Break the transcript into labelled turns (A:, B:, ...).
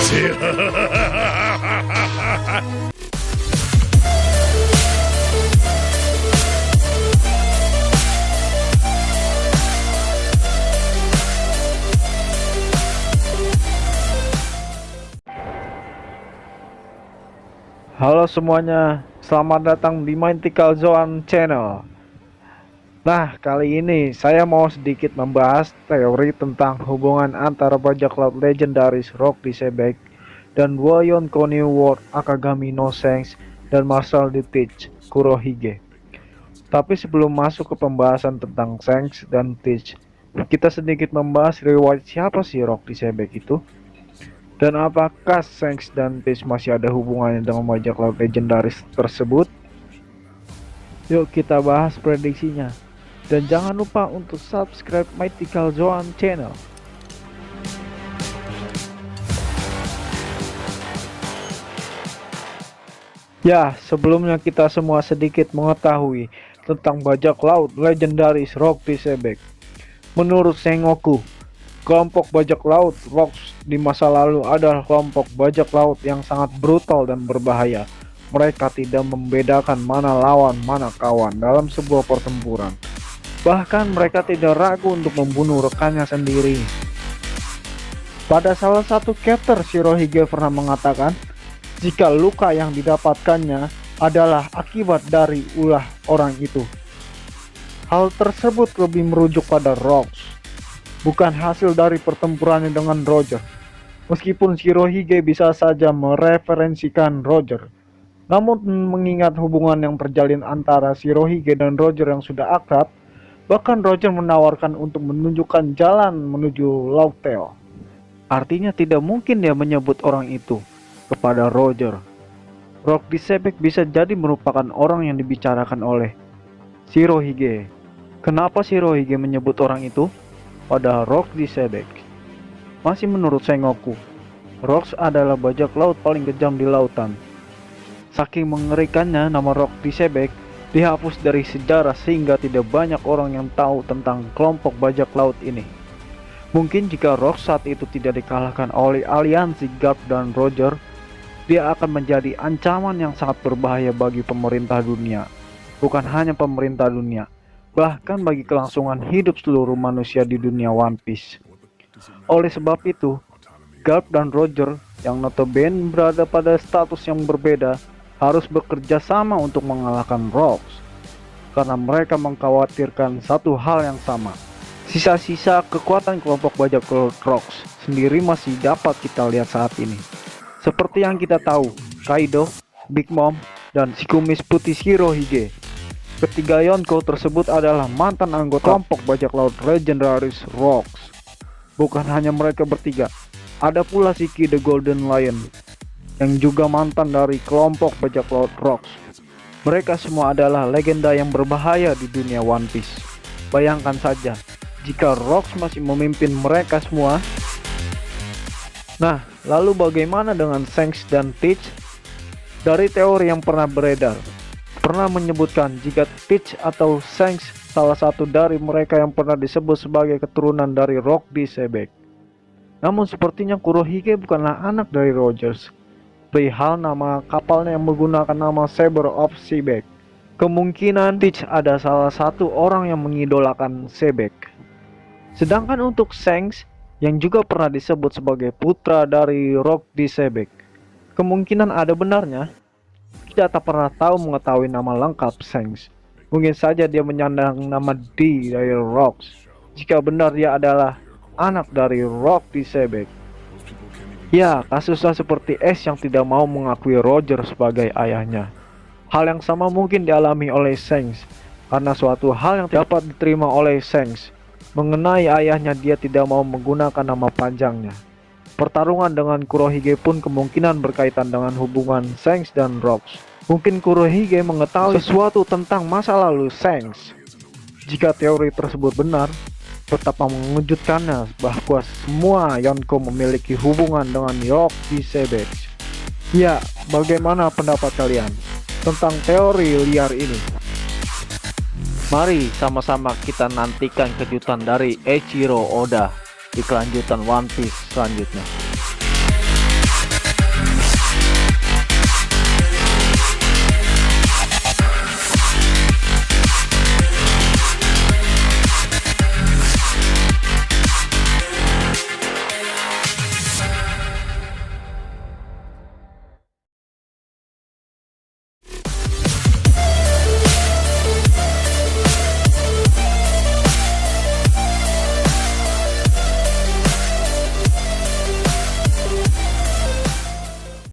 A: Halo semuanya, selamat datang di Mythical Zone Channel. Nah, kali ini saya mau sedikit membahas teori tentang hubungan antara bajak laut legendaris Rock Disebek dan Woyon Koni World Akagami no Sengs dan Marshall the Teach Kurohige. Tapi sebelum masuk ke pembahasan tentang Sengs dan Teach, kita sedikit membahas riwayat siapa sih Rock Disebek itu? Dan apakah Sengs dan Teach masih ada hubungannya dengan bajak laut legendaris tersebut? Yuk kita bahas prediksinya. Dan jangan lupa untuk subscribe Mythical Zone Channel. Ya, sebelumnya kita semua sedikit mengetahui tentang bajak laut legendaris Rock Disebek. Menurut Sengoku, kelompok bajak laut Rocks di masa lalu adalah kelompok bajak laut yang sangat brutal dan berbahaya. Mereka tidak membedakan mana lawan mana kawan dalam sebuah pertempuran. Bahkan mereka tidak ragu untuk membunuh rekannya sendiri. Pada salah satu chapter, Shirohige pernah mengatakan, jika luka yang didapatkannya adalah akibat dari ulah orang itu. Hal tersebut lebih merujuk pada Rocks, bukan hasil dari pertempurannya dengan Roger. Meskipun Shirohige bisa saja mereferensikan Roger, namun mengingat hubungan yang terjalin antara Shirohige dan Roger yang sudah akrab, bahkan Roger menawarkan untuk menunjukkan jalan menuju Laut Teo. Artinya tidak mungkin dia menyebut orang itu kepada Roger. Rock Disebek bisa jadi merupakan orang yang dibicarakan oleh Shirohige. Kenapa Shirohige menyebut orang itu pada Rock Disebek? Masih menurut Sengoku, Rocks adalah bajak laut paling kejam di lautan. Saking mengerikannya, nama Rock Disebek dihapus dari sejarah sehingga tidak banyak orang yang tahu tentang kelompok bajak laut ini. Mungkin jika Rocks saat itu tidak dikalahkan oleh aliansi Garp dan Roger, dia akan menjadi ancaman yang sangat berbahaya bagi pemerintah dunia. Bukan hanya pemerintah dunia, bahkan bagi kelangsungan hidup seluruh manusia di dunia One Piece. Oleh sebab itu, Garp dan Roger yang notabene berada pada status yang berbeda harus bekerja sama untuk mengalahkan Rocks, karena mereka mengkhawatirkan satu hal yang sama. Sisa-sisa kekuatan kelompok bajak laut Rocks sendiri masih dapat kita lihat saat ini. Seperti yang kita tahu, Kaido, Big Mom, dan si kumis putih Shirohige. Ketiga Yonko tersebut adalah mantan anggota kelompok bajak laut legendaris Rocks. Bukan hanya mereka bertiga, ada pula Shiki the Golden Lion yang juga mantan dari kelompok bajak laut Rocks. Mereka semua adalah legenda yang berbahaya di dunia One Piece. Bayangkan saja, jika Rocks masih memimpin mereka semua. Nah, lalu bagaimana dengan Sengs dan Teach? Dari teori yang pernah beredar, pernah menyebutkan jika Teach atau Sengs salah satu dari mereka yang pernah disebut sebagai keturunan dari Rock Disebek. Namun sepertinya Kurohige bukanlah anak dari Rogers. Perihal nama kapalnya yang menggunakan nama Saber of Sebek, kemungkinan Teach ada salah satu orang yang mengidolakan Sebek. Sedangkan untuk Sengs yang juga pernah disebut sebagai putra dari Rock Disebek, kemungkinan ada benarnya. Kita tak pernah mengetahui nama lengkap Sengs. Mungkin saja dia menyandang nama D dari Rocks. Jika benar dia adalah anak dari Rock Disebek. Ya, kasusnya seperti Ace yang tidak mau mengakui Roger sebagai ayahnya. Hal yang sama mungkin dialami oleh Sengs, karena suatu hal yang dapat diterima oleh Sengs mengenai ayahnya, dia tidak mau menggunakan nama panjangnya. Pertarungan dengan Kurohige pun kemungkinan berkaitan dengan hubungan Sengs dan Rocks. Mungkin Kurohige mengetahui sesuatu tentang masa lalu Sengs. Jika teori tersebut benar, betapa mengejutkannya bahwa semua Yonko memiliki hubungan dengan Rock Disebek. Ya, bagaimana pendapat kalian tentang teori liar ini? Mari sama-sama kita nantikan kejutan dari Eiichiro Oda di kelanjutan One Piece selanjutnya.